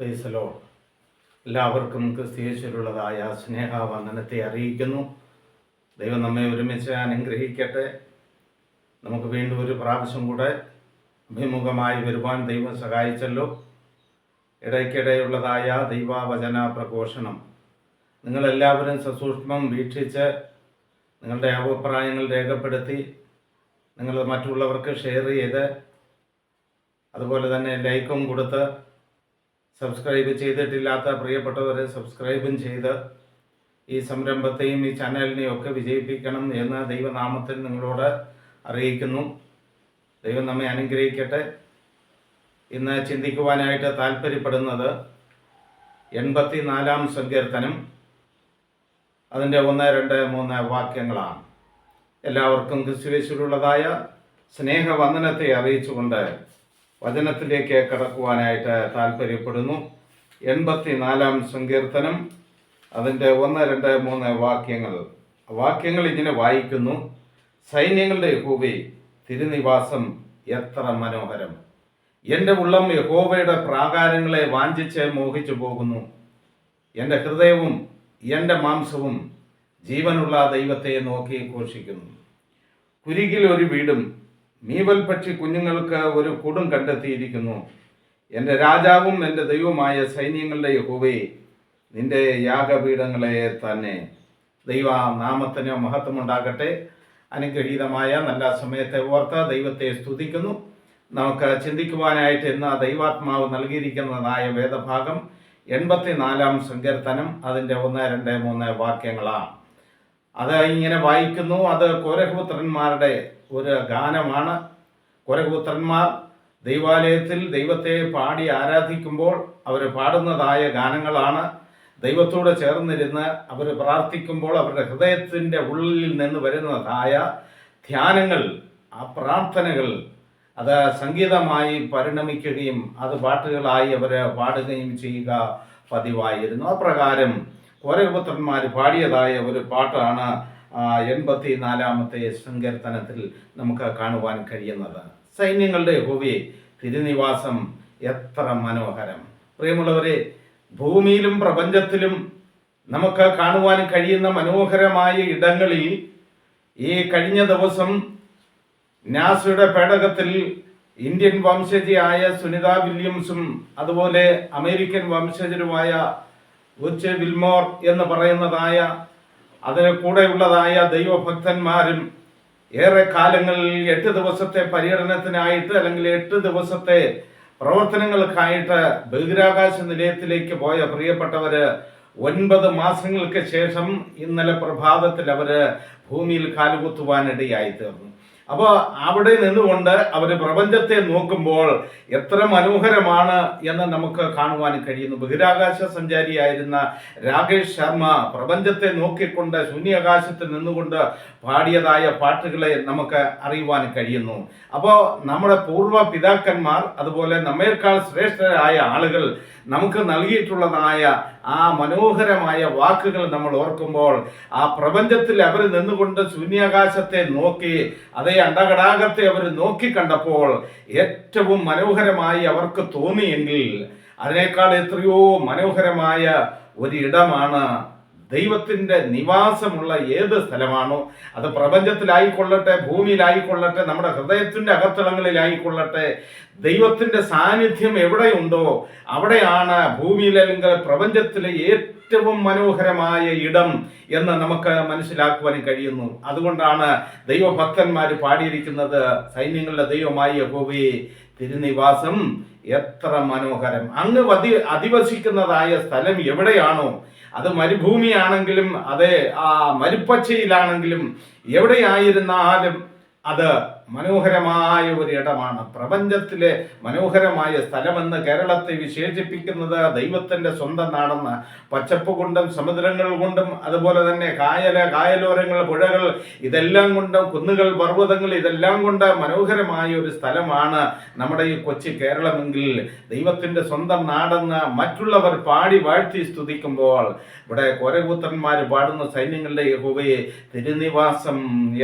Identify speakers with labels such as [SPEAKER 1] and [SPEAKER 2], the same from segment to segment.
[SPEAKER 1] പ്രൈസലോ എല്ലാവർക്കും ക്രിസ്തീയശിലുള്ളതായ സ്നേഹവന്ദനത്തെ അറിയിക്കുന്നു. ദൈവം നമ്മെ ഒരുമിച്ച് അനുഗ്രഹിക്കട്ടെ. നമുക്ക് വീണ്ടും ഒരു പ്രാവശ്യം കൂടെ അഭിമുഖമായി വരുവാൻ ദൈവം സഹായിച്ചല്ലോ. ഇടയ്ക്കിടെയുള്ളതായ ദൈവവചന പ്രഘോഷണം നിങ്ങളെല്ലാവരും സസൂക്ഷ്മം വീക്ഷിച്ച് നിങ്ങളുടെ അഭിപ്രായങ്ങൾ രേഖപ്പെടുത്തി നിങ്ങൾ മറ്റുള്ളവർക്ക് ഷെയർ ചെയ്ത് അതുപോലെ തന്നെ ലൈക്കും കൊടുത്ത് സബ്സ്ക്രൈബ് ചെയ്തിട്ടില്ലാത്ത പ്രിയപ്പെട്ടവരെ സബ്സ്ക്രൈബും ചെയ്ത് ഈ സംരംഭത്തെയും ഈ ചാനലിനെയും ഒക്കെ വിജയിപ്പിക്കണം എന്ന് ദൈവനാമത്തിൽ നിങ്ങളോട് അറിയിക്കുന്നു. ദൈവം നമ്മെ അനുഗ്രഹിക്കട്ടെ. ഇന്ന് ചിന്തിക്കുവാനായിട്ട് താല്പര്യപ്പെടുന്നത് 84-ാം സങ്കീർത്തനം അതിൻ്റെ 1, 2, 3 വാക്യങ്ങളാണ്. എല്ലാവർക്കും ക്രിസ്തുയേശുവിലുള്ളതായ സ്നേഹവന്ദനത്തെ അറിയിച്ചുകൊണ്ട് വചനത്തിലേക്ക് കടക്കുവാനായിട്ട് താല്പര്യപ്പെടുന്നു. 84-ാം സങ്കീർത്തനം അതിൻ്റെ 1, 2, 3 വാക്യങ്ങൾ ഇങ്ങനെ വായിക്കുന്നു. സൈന്യങ്ങളുടെ യഹോവേ, തിരുനിവാസം എത്ര മനോഹരം! എൻ്റെ ഉള്ളം യഹോവയുടെ പ്രാകാരങ്ങളെ വാഞ്ചിച്ച് മോഹിച്ചു പോകുന്നു. എൻ്റെ ഹൃദയവും എൻ്റെ മാംസവും ജീവനുള്ള ദൈവത്തെ നോക്കി ഘോഷിക്കുന്നു. കുരികിൽ ഒരു വീടും മീവൽ പക്ഷി കുഞ്ഞുങ്ങൾക്ക് ഒരു കൂടും കണ്ടെത്തിയിരിക്കുന്നു. എൻ്റെ രാജാവും എൻ്റെ ദൈവമായ സൈന്യങ്ങളുടെ യഹോവേ, നിന്റെ യാഗപീഠങ്ങളെ തന്നെ. ദൈവ നാമത്തിന് മഹത്വമുണ്ടാകട്ടെ. അനുഗ്രഹീതമായ നല്ല സമയത്തെ ഓർത്ത് ദൈവത്തെ സ്തുതിക്കുന്നു. നമുക്ക് ചിന്തിക്കുവാനായിട്ട് ഇന്ന് ദൈവാത്മാവ് നൽകിയിരിക്കുന്നതായ വേദഭാഗം 84-ാം സങ്കീർത്തനം അതിൻ്റെ 1, 2, 3 വാക്യങ്ങളാണ്. അത് ഇങ്ങനെ വായിക്കുന്നു. അത് കോരഹപുത്രന്മാരുടെ ഒരു ഗാനമാണ്. കോരഹപുത്രന്മാർ ദൈവാലയത്തിൽ ദൈവത്തെ പാടി ആരാധിക്കുമ്പോൾ അവർ പാടുന്നതായ ഗാനങ്ങളാണ്. ദൈവത്തോട് ചേർന്നിരുന്ന് അവർ പ്രാർത്ഥിക്കുമ്പോൾ അവരുടെ ഹൃദയത്തിൻ്റെ ഉള്ളിൽ നിന്ന് വരുന്നതായ ധ്യാനങ്ങൾ, ആ പ്രാർത്ഥനകൾ അത് സംഗീതമായി പരിണമിക്കുകയും അത് പാട്ടുകളായി അവർ പാടുകയും ചെയ്യുക പതിവായിരുന്നു. അപ്രകാരം കോരഹപുത്രന്മാർ പാടിയതായ ഒരു പാട്ടാണ് 84-ാമത്തെ സങ്കീർത്തനത്തിൽ നമുക്ക് കാണുവാൻ കഴിയുന്നത്. സൈന്യങ്ങളുടെ യഹോവേ, തിരുനിവാസം എത്ര മനോഹരം! പ്രിയമുള്ളവരെ, ഭൂമിയിലും പ്രപഞ്ചത്തിലും നമുക്ക് കാണുവാൻ കഴിയുന്ന മനോഹരമായ ഇടങ്ങളിൽ ഈ കഴിഞ്ഞ ദിവസം നാസയുടെ പേടകത്തിൽ ഇന്ത്യൻ വംശജയായ സുനിത വില്യംസും അതുപോലെ അമേരിക്കൻ വംശജരുമായ ഉച്ച് വിൽമോർ എന്ന് പറയുന്നതായ അതിന് കൂടെയുള്ളതായ ദൈവഭക്തന്മാരും ഏറെ കാലങ്ങളിൽ 8 ദിവസത്തെ പര്യടനത്തിനായിട്ട് അല്ലെങ്കിൽ 8 ദിവസത്തെ പ്രവർത്തനങ്ങൾക്കായിട്ട് ബഹിരാകാശ നിലയത്തിലേക്ക് പോയ പ്രിയപ്പെട്ടവര് 9 മാസങ്ങൾക്ക് ശേഷം ഇന്നലെ പ്രഭാതത്തിൽ അവര് ഭൂമിയിൽ കാലുകുത്തുവാനിടയായി തീർന്നു. അപ്പോൾ അവിടെ നിന്നുകൊണ്ട് അവർ പ്രപഞ്ചത്തെ നോക്കുമ്പോൾ എത്ര മനോഹരമാണ് എന്ന് നമുക്ക് കാണുവാൻ കഴിയുന്നു. ബഹിരാകാശ സഞ്ചാരിയായിരുന്ന രാകേഷ് ശർമ്മ പ്രപഞ്ചത്തെ നോക്കിക്കൊണ്ട് ശൂന്യാകാശത്തിൽ നിന്നുകൊണ്ട് പാടിയതായ പാട്ടുകളെ നമുക്ക് അറിയുവാൻ കഴിയുന്നു. അപ്പോൾ നമ്മുടെ പൂർവ്വ പിതാക്കന്മാർ അതുപോലെ നമ്മേക്കാൾ ശ്രേഷ്ഠരായ ആളുകൾ നമുക്ക് നൽകിയിട്ടുള്ളതായ ആ മനോഹരമായ വാക്കുകൾ നമ്മൾ ഓർക്കുമ്പോൾ ആ പ്രപഞ്ചത്തിൽ അവർ നിന്നുകൊണ്ട് ശൂന്യാകാശത്തെ നോക്കി അതേ അണ്ടകടാകത്തെ അവർ നോക്കിക്കണ്ടപ്പോൾ ഏറ്റവും മനോഹരമായി അവർക്ക് തോന്നിയെങ്കിൽ അതിനേക്കാൾ എത്രയോ മനോഹരമായ ഒരിടമാണ് ദൈവത്തിൻ്റെ നിവാസമുള്ള ഏത് സ്ഥലമാണോ, അത് പ്രപഞ്ചത്തിലായിക്കൊള്ളട്ടെ, ഭൂമിയിലായിക്കൊള്ളട്ടെ, നമ്മുടെ ഹൃദയത്തിൻ്റെ അകത്തളങ്ങളിലായിക്കൊള്ളട്ടെ, ദൈവത്തിൻ്റെ സാന്നിധ്യം എവിടെയുണ്ടോ അവിടെയാണ് ഭൂമിയിലെ അല്ലെങ്കിൽ പ്രപഞ്ചത്തിലെ ഏറ്റവും മനോഹരമായ ഇടം എന്ന് നമുക്ക് മനസ്സിലാക്കുവാൻ കഴിയുന്നു. അതുകൊണ്ടാണ് ദൈവഭക്തന്മാർ പാടിയിരിക്കുന്നത്, സൈന്യങ്ങളുടെ ദൈവമായ യഹോവേ, തിരുനിവാസം എത്ര മനോഹരം! അങ്ങ് അധിവസിക്കുന്നതായ സ്ഥലം എവിടെയാണോ, അത് മരുഭൂമിയാണെങ്കിലും അത് മരുപ്പച്ചയിലാണെങ്കിലും എവിടെയായിരുന്നാലും അത് മനോഹരമായ ഒരു ഇടമാണ്. പ്രപഞ്ചത്തിലെ മനോഹരമായ സ്ഥലമെന്ന് കേരളത്തെ വിശേഷിപ്പിക്കുന്നത് ദൈവത്തിൻ്റെ സ്വന്തം നാടെന്ന്. പച്ചപ്പ് കൊണ്ടും സമുദ്രങ്ങൾ കൊണ്ടും അതുപോലെ തന്നെ കായലോരങ്ങൾ, പുഴകൾ, ഇതെല്ലാം കൊണ്ടും കുന്നുകൾ, പർവ്വതങ്ങൾ, ഇതെല്ലാം കൊണ്ട് മനോഹരമായ ഒരു സ്ഥലമാണ് നമ്മുടെ ഈ കൊച്ചി കേരളമെങ്കിൽ ദൈവത്തിൻ്റെ സ്വന്തം നാടെന്ന് മറ്റുള്ളവർ പാടി വാഴ്ത്തി സ്തുതിക്കുമ്പോൾ ഇവിടെ കോരഹപുത്രന്മാർ പാടുന്ന സൈന്യങ്ങളുടെ യഹോവേ, തിരുനിവാസം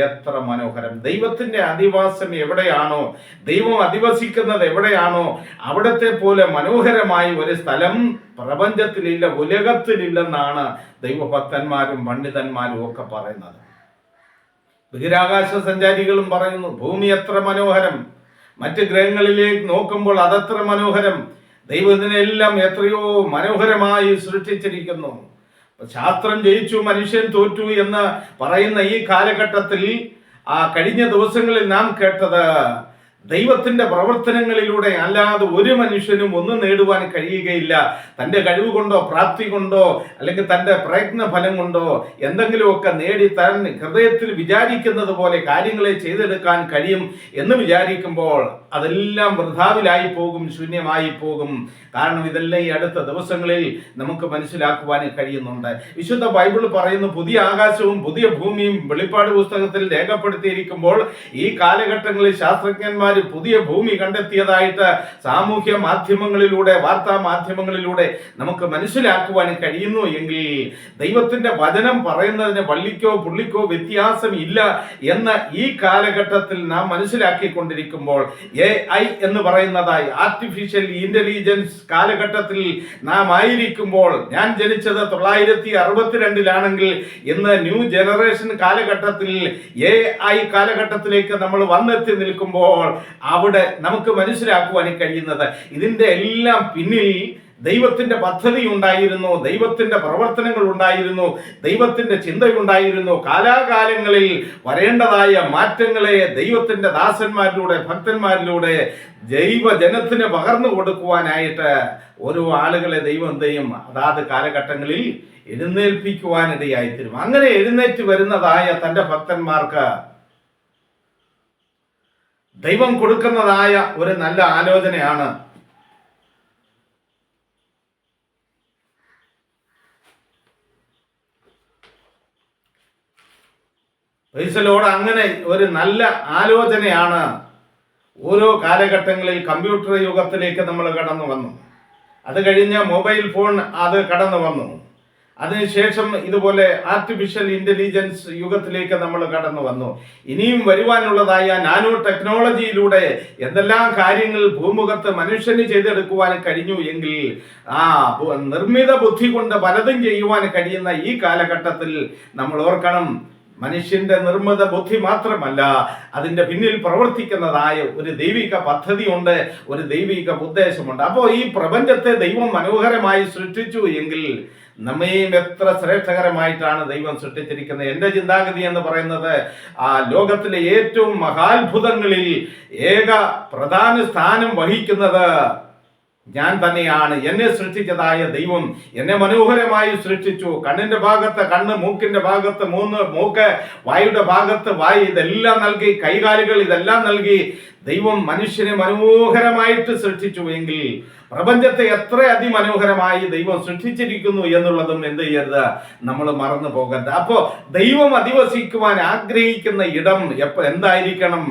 [SPEAKER 1] എത്ര മനോഹരം! ദൈവത്തിൻ്റെ പുനരധിവാസം എവിടെയാണോ, ദൈവം അധിവസിക്കുന്നത് എവിടെയാണോ, അവിടത്തെ പോലെ മനോഹരമായ ഒരു സ്ഥലം പ്രപഞ്ചത്തിലില്ല, ഉലകത്തിലില്ലെന്നാണ് ദൈവഭക്തന്മാരും പണ്ഡിതന്മാരും ഒക്കെ പറയുന്നത്. ബഹിരാകാശ സഞ്ചാരികളും പറയുന്നു, ഭൂമി എത്ര മനോഹരം, മറ്റ് ഗ്രഹങ്ങളിലേക്ക് നോക്കുമ്പോൾ അതത്ര മനോഹരം, ദൈവം ഇതിനെല്ലാം എത്രയോ മനോഹരമായി സൃഷ്ടിച്ചിരിക്കുന്നു. ശാസ്ത്രം ജയിച്ചു മനുഷ്യൻ തോറ്റു എന്ന് പറയുന്ന ഈ കാലഘട്ടത്തിൽ കഴിഞ്ഞ ദിവസങ്ങളിൽ നാം കേട്ടത്, ദൈവത്തിന്റെ പ്രവർത്തനങ്ങളിലൂടെ അല്ലാതെ ഒരു മനുഷ്യനും ഒന്നും നേടുവാൻ കഴിയുകയില്ല. തൻ്റെ കഴിവ് കൊണ്ടോ പ്രാപ്തി കൊണ്ടോ അല്ലെങ്കിൽ തൻ്റെ പ്രയത്ന ഫലം കൊണ്ടോ എന്തെങ്കിലുമൊക്കെ നേടി താൻ ഹൃദയത്തിൽ വിചാരിക്കുന്നത് പോലെ കാര്യങ്ങളെ ചെയ്തെടുക്കാൻ കഴിയും എന്ന് വിചാരിക്കുമ്പോൾ അതെല്ലാം വൃഥാവിലായി പോകും, ശൂന്യമായി പോകും. കാരണം ഇതെല്ലാം ഈ അടുത്ത ദിവസങ്ങളിൽ നമുക്ക് മനസ്സിലാക്കുവാൻ കഴിയുന്നുണ്ട്. വിശുദ്ധ ബൈബിൾ പറയുന്നു, പുതിയ ആകാശവും പുതിയ ഭൂമിയും വെളിപ്പാട് പുസ്തകത്തിൽ രേഖപ്പെടുത്തിയിരിക്കുമ്പോൾ ഈ കാലഘട്ടങ്ങളിൽ ശാസ്ത്രജ്ഞന്മാർ പുതിയ ഭൂമി കണ്ടെത്തിയതായിട്ട് സാമൂഹ്യ മാധ്യമങ്ങളിലൂടെ, വാർത്താ മാധ്യമങ്ങളിലൂടെ നമുക്ക് മനസ്സിലാക്കുവാൻ കഴിയുന്നു എങ്കിൽ ദൈവത്തിന്റെ വചനം പറയുന്നതിന് വള്ളിക്കോ പുള്ളിക്കോ വ്യത്യാസം ഇല്ല എന്ന് ഈ കാലഘട്ടത്തിൽ നാം മനസ്സിലാക്കിക്കൊണ്ടിരിക്കുമ്പോൾ, AI എന്ന് പറയുന്നതായി ആർട്ടിഫിഷ്യൽ ഇന്റലിജൻസ് കാലഘട്ടത്തിൽ നാം ആയിരിക്കുമ്പോൾ, ഞാൻ ജനിച്ചത് 1962 ഇന്ന് ന്യൂ ജനറേഷൻ കാലഘട്ടത്തിൽ AI കാലഘട്ടത്തിലേക്ക് നമ്മൾ വന്നെത്തി നിൽക്കുമ്പോൾ അവിടെ നമുക്ക് മനസ്സിലാക്കുവാൻ കഴിയുന്നത് ഇതിന്റെ എല്ലാം പിന്നിൽ ദൈവത്തിന്റെ പദ്ധതി ഉണ്ടായിരുന്നു, ദൈവത്തിന്റെ പ്രവർത്തനങ്ങൾ ഉണ്ടായിരുന്നു, ദൈവത്തിന്റെ ചിന്തയുണ്ടായിരുന്നു. കാലാകാലങ്ങളിൽ വരേണ്ടതായ മാറ്റങ്ങളെ ദൈവത്തിന്റെ ദാസന്മാരിലൂടെ, ഭക്തന്മാരിലൂടെ ദൈവജനത്തിന് പകർന്നു കൊടുക്കുവാനായിട്ട് ഓരോ ആളുകളെ ദൈവം എന്ത് ചെയ്യും, അതാത് കാലഘട്ടങ്ങളിൽ എഴുന്നേൽപ്പിക്കുവാനിടയായിത്തീരും. അങ്ങനെ എഴുന്നേറ്റ് വരുന്നതായ തൻ്റെ ഭക്തന്മാർക്ക് ദൈവം കൊടുക്കുന്നതായ ഒരു നല്ല ആലോചനയാണ് അങ്ങനെ ഒരു നല്ല ആലോചനയാണ്. ഓരോ കാലഘട്ടങ്ങളിൽ കമ്പ്യൂട്ടർ യുഗത്തിലേക്ക് നമ്മൾ കടന്നു വന്നു, അത് കഴിഞ്ഞ് മൊബൈൽ ഫോൺ അത് കടന്നു വന്നു, അതിനുശേഷം ഇതുപോലെ ആർട്ടിഫിഷ്യൽ ഇന്റലിജൻസ് യുഗത്തിലേക്ക് നമ്മൾ കടന്നു വന്നു. ഇനിയും വരുവാനുള്ളതായ നാനോ ടെക്നോളജിയിലൂടെ എന്തെല്ലാം കാര്യങ്ങൾ ഭൂമുഖത്ത് മനുഷ്യന് ചെയ്തെടുക്കുവാൻ കഴിഞ്ഞു എങ്കിൽ നിർമ്മിത ബുദ്ധി കൊണ്ട് പലതും ചെയ്യുവാൻ കഴിയുന്ന ഈ കാലഘട്ടത്തിൽ നമ്മൾ ഓർക്കണം, മനുഷ്യന്റെ നിർമ്മിത ബുദ്ധി മാത്രമല്ല, അതിന്റെ പിന്നിൽ പ്രവർത്തിക്കുന്നതായ ഒരു ദൈവിക പദ്ധതിയുണ്ട്, ഒരു ദൈവിക ഉദ്ദേശമുണ്ട്. അപ്പോൾ ഈ പ്രപഞ്ചത്തെ ദൈവം മനോഹരമായി സൃഷ്ടിച്ചു എങ്കിൽ നമ്മയും എത്ര ശ്രേഷ്ഠകരമായിട്ടാണ് ദൈവം സൃഷ്ടിച്ചിരിക്കുന്നത്. എൻ്റെ ചിന്താഗതി എന്ന് പറയുന്നത് ലോകത്തിലെ ഏറ്റവും മഹാത്ഭുതങ്ങളിൽ ഏക പ്രധാന സ്ഥാനം വഹിക്കുന്നത് ഞാൻ തന്നെയാണ്. എന്നെ സൃഷ്ടിച്ചതായ ദൈവം എന്നെ മനോഹരമായി സൃഷ്ടിച്ചു. കണ്ണിന്റെ ഭാഗത്ത് കണ്ണ്, മൂക്കിന്റെ ഭാഗത്ത് മൂക്ക്, വായുടെ ഭാഗത്ത് വായ്, ഇതെല്ലാം നൽകി, കൈകാലുകൾ ഇതെല്ലാം നൽകി ദൈവം മനുഷ്യനെ മനോഹരമായിട്ട് സൃഷ്ടിച്ചു എങ്കിൽ പ്രപഞ്ചത്തെ എത്ര അതിമനോഹരമായി ദൈവം സൃഷ്ടിച്ചിരിക്കുന്നു എന്നുള്ളതും എന്ത് ചെയ്യരുത്, നമ്മൾ മറന്നു പോകരുത്. അപ്പോൾ ദൈവം അധിവസിക്കുവാൻ ആഗ്രഹിക്കുന്ന ഇടം എന്തായിരിക്കണം?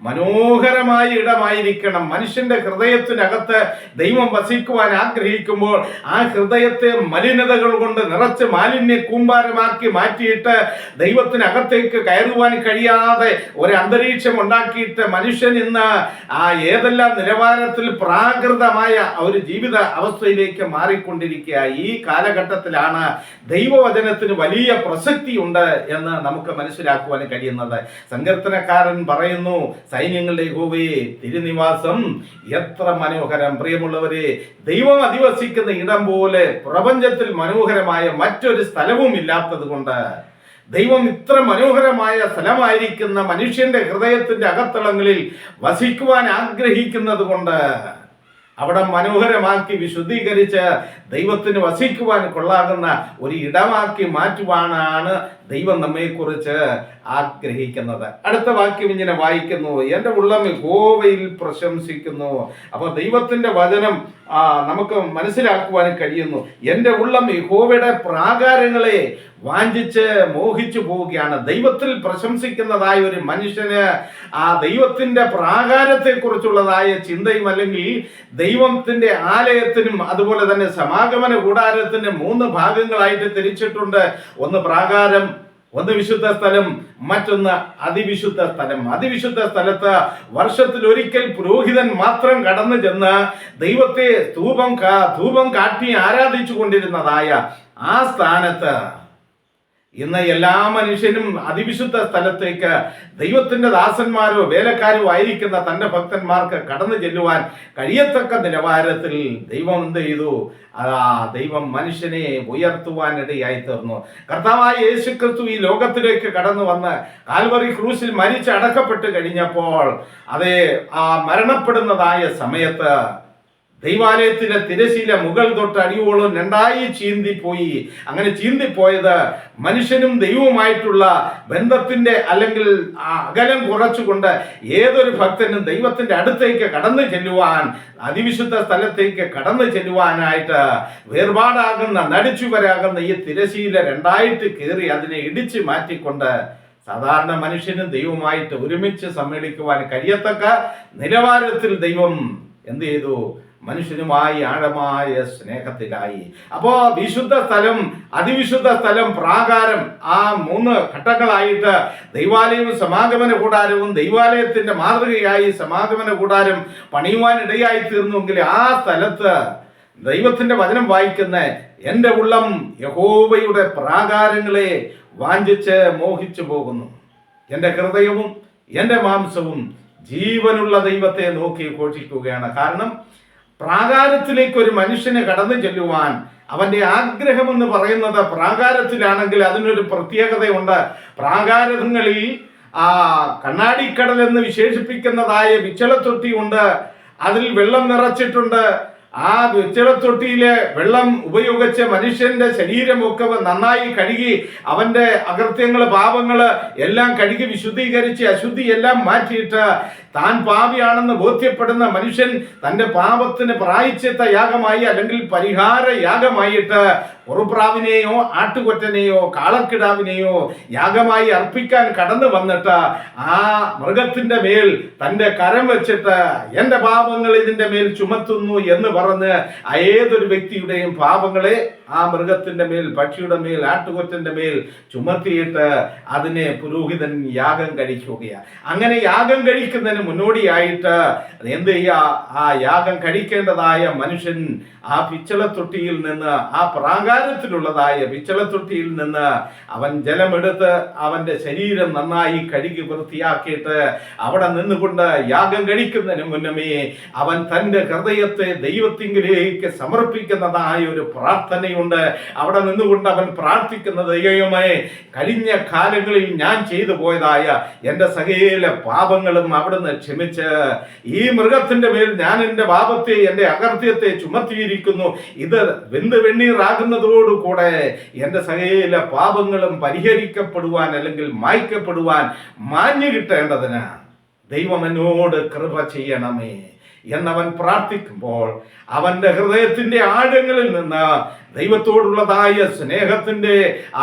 [SPEAKER 1] മനോഹരമായ ഇടമായിരിക്കണം. മനുഷ്യന്റെ ഹൃദയത്തിനകത്ത് ദൈവം വസിക്കുവാൻ ആഗ്രഹിക്കുമ്പോൾ ആ ഹൃദയത്തെ മലിനതകൾ കൊണ്ട് നിറച്ച് മാലിന്യ കൂമ്പാരമാക്കി മാറ്റിയിട്ട് ദൈവത്തിനകത്തേക്ക് കയറുവാൻ കഴിയാതെ ഒരു അന്തരീക്ഷം ഉണ്ടാക്കിയിട്ട് മനുഷ്യൻ ഇന്ന് ഏതെല്ലാം നിലവാരത്തിൽ പ്രാകൃതമായ ഒരു ജീവിത അവസ്ഥയിലേക്ക് മാറിക്കൊണ്ടിരിക്കുക. ഈ കാലഘട്ടത്തിലാണ് ദൈവവചനത്തിന് വലിയ പ്രസക്തി ഉണ്ട് എന്ന് നമുക്ക് മനസ്സിലാക്കുവാൻ കഴിയുന്നത്. സങ്കീർത്തനക്കാരൻ പറയുന്നു, സൈന്യങ്ങളുടെ യഹോവയെ തിരുനിവാസം എത്ര മനോഹരം. പ്രിയമുള്ളവരെ, ദൈവം അധിവസിക്കുന്ന ഇടം പോലെ പ്രപഞ്ചത്തിൽ മനോഹരമായ മറ്റൊരു സ്ഥലവും ഇല്ലാത്തത് കൊണ്ട്, ദൈവം ഇത്ര മനോഹരമായ സ്ഥലമായിരിക്കുന്ന മനുഷ്യന്റെ ഹൃദയത്തിന്റെ അകത്തളങ്ങളിൽ വസിക്കുവാൻ ആഗ്രഹിക്കുന്നത് കൊണ്ട് അവിടെ മനോഹരമാക്കി വിശുദ്ധീകരിച്ച് ദൈവത്തിന് വസിക്കുവാൻ കൊള്ളാകുന്ന ഒരു ഇടമാക്കി മാറ്റുവാനാണ് ദൈവം നമ്മെക്കുറിച്ച് ആഗ്രഹിക്കുന്നത്. അടുത്ത വാക്യം ഇങ്ങനെ വായിക്കുന്നു, എൻ്റെ ഉള്ളം യഹോവയിൽ പ്രശംസിക്കുന്നു. അപ്പോൾ ദൈവത്തിൻ്റെ വചനം നമുക്ക് മനസ്സിലാക്കുവാൻ കഴിയുന്നു. എൻ്റെ ഉള്ളം യഹോവയുടെ പ്രാകാരങ്ങളെ വാഞ്ചിച്ച് മോഹിച്ചു പോവുകയാണ്. ദൈവത്തിൽ പ്രശംസിക്കുന്നതായ ഒരു മനുഷ്യന് ദൈവത്തിൻ്റെ പ്രാകാരത്തെക്കുറിച്ചുള്ളതായ ചിന്തയും, അല്ലെങ്കിൽ ദൈവത്തിൻ്റെ ആലയത്തിനും അതുപോലെ തന്നെ സമാഗമന കൂടാരത്തിന് 3 ഭാഗങ്ങളായിട്ട് തിരിച്ചിട്ടുണ്ട്. ഒന്ന് പ്രാകാരം, ഒന്ന് വിശുദ്ധ സ്ഥലം, മറ്റൊന്ന് അതിവിശുദ്ധ സ്ഥലം. അതിവിശുദ്ധ സ്ഥലത്ത് വർഷത്തിൽ ഒരിക്കൽ പുരോഹിതൻ മാത്രം കടന്നു ചെന്ന് ദൈവത്തെ ധൂപം കാട്ടി ആരാധിച്ചു കൊണ്ടിരുന്നതായ ആ സ്ഥാനത്ത് ഇന്ന് എല്ലാ മനുഷ്യനും അതിവിശുദ്ധ സ്ഥലത്തേക്ക് ദൈവത്തിന്റെ ദാസന്മാരോ വേലക്കാരോ ആയിരിക്കുന്ന തന്റെ ഭക്തന്മാർക്ക് കടന്നു ചെല്ലുവാൻ കഴിയത്തക്ക നിലവാരത്തിൽ ദൈവം എന്ത് ചെയ്തു? ദൈവം മനുഷ്യനെ ഉയർത്തുവാനിടയായി തീർന്നു. കർത്താവായ യേശുക്രിസ്തു ഈ ലോകത്തിലേക്ക് കടന്നു വന്ന് കാൽവറി ക്രൂശിൽ മരിച്ച് അടക്കപ്പെട്ട് കഴിഞ്ഞപ്പോൾ മരണപ്പെടുന്നതായ സമയത്ത് ദൈവാലയത്തിലെ തിരശീല മുകൾ തൊട്ട് അടിയോളം രണ്ടായി ചീന്തിപ്പോയി. അങ്ങനെ ചീന്തിപ്പോയത് മനുഷ്യനും ദൈവവുമായിട്ടുള്ള ബന്ധത്തിന്റെ അല്ലെങ്കിൽ അകലം കുറച്ചുകൊണ്ട് ഏതൊരു ഭക്തനും ദൈവത്തിന്റെ അടുത്തേക്ക് കടന്നു ചെല്ലുവാൻ, അതിവിശുദ്ധ സ്ഥലത്തേക്ക് കടന്നു ചെല്ലുവാനായിട്ട് വേർപാടാകുന്ന നടിച്ചുവരാകുന്ന ഈ തിരശീല രണ്ടായിട്ട് കയറി അതിനെ ഇടിച്ചു മാറ്റിക്കൊണ്ട് സാധാരണ മനുഷ്യനും ദൈവവുമായിട്ട് ഒരുമിച്ച് സമ്മേളിക്കുവാൻ കഴിയത്തക്ക നിലവാരത്തിൽ ദൈവം എന്ത് ചെയ്തു? മനുഷ്യനുമായി ആഴമായ സ്നേഹത്തിലായി. അപ്പോ വിശുദ്ധ സ്ഥലം, അതിവിശുദ്ധ സ്ഥലം, പ്രാകാരം, ആ 3 ഘട്ടങ്ങളായിട്ട് ദൈവാലയവും സമാഗമന കൂടാരവും ദൈവാലയത്തിന്റെ മാതൃകയായി സമാഗമന കൂടാരം പണിയുവാൻ ഇടയായി തീർന്നുവെങ്കിൽ ആ സ്ഥലത്ത് ദൈവത്തിന്റെ വചനം വായിക്കുന്ന എൻ്റെ ഉള്ളം യഹോവയുടെ പ്രാകാരങ്ങളെ വാഞ്ചിച്ച് മോഹിച്ചു പോകുന്നു. എൻ്റെ ഹൃദയവും എൻ്റെ മാംസവും ജീവനുള്ള ദൈവത്തെ നോക്കി ഘോഷിക്കുകയാണ്. കാരണം പ്രാകാരത്തിലേക്ക് ഒരു മനുഷ്യന് കടന്നു ചെല്ലുവാൻ അവന്റെ ആഗ്രഹം എന്ന് പറയുന്നത് പ്രാകാരത്തിലാണെങ്കിൽ അതിനൊരു പ്രത്യേകതയുണ്ട്. പ്രാകാരങ്ങളിൽ കണ്ണാടിക്കടൽ എന്ന് വിശേഷിപ്പിക്കുന്നതായ വിച്ചളത്തൊട്ടി ഉണ്ട്. അതിൽ വെള്ളം നിറച്ചിട്ടുണ്ട്. ആ വിച്ചളത്തൊട്ടിയിലെ വെള്ളം ഉപയോഗിച്ച് മനുഷ്യന്റെ ശരീരമൊക്കെ നന്നായി കഴുകി അവന്റെ അകൃത്യങ്ങള് പാപങ്ങള് എല്ലാം കഴുകി വിശുദ്ധീകരിച്ച് അശുദ്ധി എല്ലാം മാറ്റിയിട്ട് താൻ പാപിയാണെന്ന് ബോധ്യപ്പെടുന്ന മനുഷ്യൻ തന്റെ പാപത്തിന് പ്രായശ്ചിത്ത യാഗമായി അല്ലെങ്കിൽ പരിഹാര യാഗമായിട്ട് ഉറുപ്രാവിനെയോ ആട്ടുകൊറ്റനെയോ കാളക്കിടാവിനെയോ യാഗമായി അർപ്പിക്കാൻ കടന്നു വന്നിട്ട് ആ മൃഗത്തിന്റെ മേൽ തന്റെ കരം വെച്ചിട്ട് എൻ്റെ പാപങ്ങൾ ഇതിന്റെ മേൽ ചുമത്തുന്നു എന്ന് പറഞ്ഞ് ഏതൊരു വ്യക്തിയുടെയും പാപങ്ങളെ ആ മൃഗത്തിന്റെ മേൽ, പക്ഷിയുടെ മേൽ, ആട്ടുകൊറ്റന്റെ മേൽ ചുമത്തിയിട്ട് അതിനെ പുരോഹിതൻ യാഗം കഴിക്കുകയാണ്. അങ്ങനെ യാഗം കഴിക്കുന്നതിന് മുന്നോടിയായിട്ട് എന്ത് ചെയ്യുക? ആ യാഗം കഴിക്കേണ്ടതായ മനുഷ്യൻ ആ പിച്ചളത്തൊട്ടിയിൽ നിന്ന്, ആ പ്രാകാരത്തിലുള്ളതായ പിച്ചളത്തൊട്ടിയിൽ നിന്ന് അവൻ ജലമെടുത്ത് അവന്റെ ശരീരം നന്നായി കഴുകി വൃത്തിയാക്കിയിട്ട് അവിടെ നിന്നുകൊണ്ട് യാഗം കഴിക്കുന്നതിന് മുന്നമേ അവൻ തൻ്റെ ഹൃദയത്തെ ദൈവത്തിങ്കിലേക്ക് സമർപ്പിക്കുന്നതായ ഒരു പ്രാർത്ഥനയുണ്ട്. അവിടെ നിന്നുകൊണ്ട് അവൻ പ്രാർത്ഥിക്കുന്നത്, ദൈവമേ, കഴിഞ്ഞ കാലങ്ങളിൽ ഞാൻ ചെയ്തു പോയതായ എൻ്റെ സകല പാപങ്ങളും അവിടുന്ന് ക്ഷമിച്ച് ഈ മൃഗത്തിന്റെ മേൽ ഞാൻ എൻ്റെ പാപത്തെ, എൻ്റെ അകൃത്യത്തെ ചുമത്തിയിരിക്കുന്നു. ഇത് വെന്ത് വെണ്ണീറാകുന്നതോടുകൂടെ എൻ്റെ സകല പാപങ്ങളും പരിഹരിക്കപ്പെടുവാൻ അല്ലെങ്കിൽ മായ്ക്കപ്പെടുവാൻ, മാഞ്ഞു കിട്ടേണ്ടതിന് ദൈവം എന്നോട് കൃപ ചെയ്യണമേ എന്നവൻ പ്രാർത്ഥിക്കുമ്പോൾ അവന്റെ ഹൃദയത്തിന്റെ ആഴങ്ങളിൽ നിന്ന് ദൈവത്തോടുള്ളതായ സ്നേഹത്തിന്റെ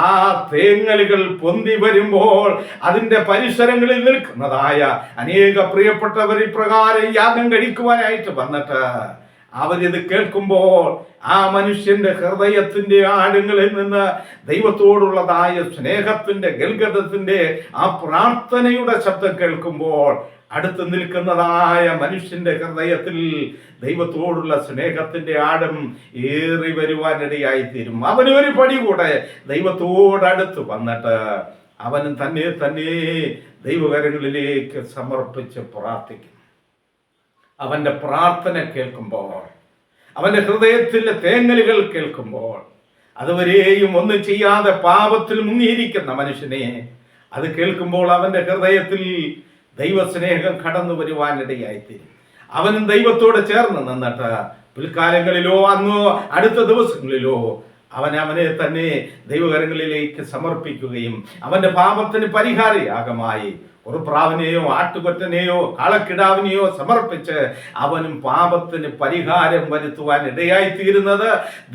[SPEAKER 1] ആ തേങ്ങലുകൾ പൊന്തി വരുമ്പോൾ അതിന്റെ പരിസരങ്ങളിൽ നിൽക്കുന്നതായ അനേക പ്രിയപ്പെട്ടവർ ഇപ്രകാരം യാഗം കഴിക്കുവാനായിട്ട് വന്നിട്ട് അവരിത് കേൾക്കുമ്പോൾ ആ മനുഷ്യന്റെ ഹൃദയത്തിന്റെ ആഴങ്ങളിൽ നിന്ന് ദൈവത്തോടുള്ളതായ സ്നേഹത്തിന്റെ ഗൽഗതത്തിന്റെ ആ പ്രാർത്ഥനയുടെ ശബ്ദം കേൾക്കുമ്പോൾ അടുത്ത് നിൽക്കുന്നതായ മനുഷ്യന്റെ ഹൃദയത്തിൽ ദൈവത്തോടുള്ള സ്നേഹത്തിന്റെ ആഴം ഏറി വരുവാനിടയായി തീരും. അവന് ഒരു പടി കൂടെ ദൈവത്തോടടുത്ത് വന്നിട്ട് അവൻ തന്നെ ദൈവകരങ്ങളിലേക്ക് സമർപ്പിച്ച് പ്രാർത്ഥിക്കും. അവന്റെ പ്രാർത്ഥന കേൾക്കുമ്പോൾ, അവന്റെ ഹൃദയത്തിലെ തേങ്ങലുകൾ കേൾക്കുമ്പോൾ, അതുവരെയും ഒന്നും ചെയ്യാതെ പാപത്തിൽ മുങ്ങിയിരിക്കുന്ന മനുഷ്യനെ അത് കേൾക്കുമ്പോൾ അവന്റെ ഹൃദയത്തിൽ ദൈവസ്നേഹം കടന്നു വരുവാനിടയായിത്തീരും. അവനും ദൈവത്തോട് ചേർന്ന് നിന്നിട്ട് പിൽക്കാലങ്ങളിലോ അന്നോ അടുത്ത ദിവസങ്ങളിലോ അവനെ തന്നെ ദൈവകരങ്ങളിലേക്ക് സമർപ്പിക്കുകയും അവന്റെ പാപത്തിന് പരിഹാരയാഗമായി ഒരു പ്രാവിനെയോ ആട്ടുകൊറ്റനെയോ കാളക്കിടാവിനെയോ സമർപ്പിച്ച് അവനും പാപത്തിന് പരിഹാരം വരുത്തുവാൻ ഇടയായി തീരുന്നത്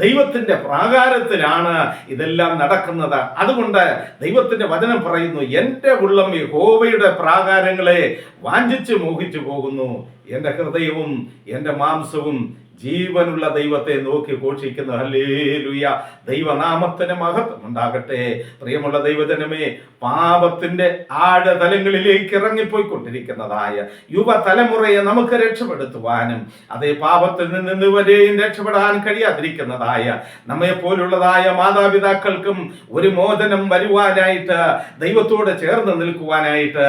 [SPEAKER 1] ദൈവത്തിന്റെ പ്രാകാരത്തിലാണ് ഇതെല്ലാം നടക്കുന്നത്. അതുകൊണ്ട് ദൈവത്തിന്റെ വചനം പറയുന്നു, എൻ്റെ ഉള്ളം യഹോവയുടെ പ്രാകാരങ്ങളെ വാഞ്ചിച്ച് മോഹിച്ചു പോകുന്നു, എൻ്റെ ഹൃദയവും എൻ്റെ മാംസവും ജീവനുള്ള ദൈവത്തെ നോക്കി ഘോഷിക്കുന്നു. ഹല്ലേലൂയ, ദൈവനാമത്തിന് മഹത്വം ഉണ്ടാകട്ടെ. പ്രിയമുള്ള ദൈവജനമേ, പാപത്തിന്റെ ആഴതലങ്ങളിലേക്ക് ഇറങ്ങിപ്പോയിക്കൊണ്ടിരിക്കുന്നതായ യുവതലമുറയെ നമുക്ക് രക്ഷപ്പെടുത്തുവാനും അതേ പാപത്തിൽ നിന്ന് ഇതുവരെയും രക്ഷപ്പെടാൻ കഴിയാതിരിക്കുന്നതായ നമ്മെ പോലുള്ളതായ മാതാപിതാക്കൾക്കും ഒരു മോചനം വരുവാനായിട്ട്, ദൈവത്തോട് ചേർന്ന് നിൽക്കുവാനായിട്ട്,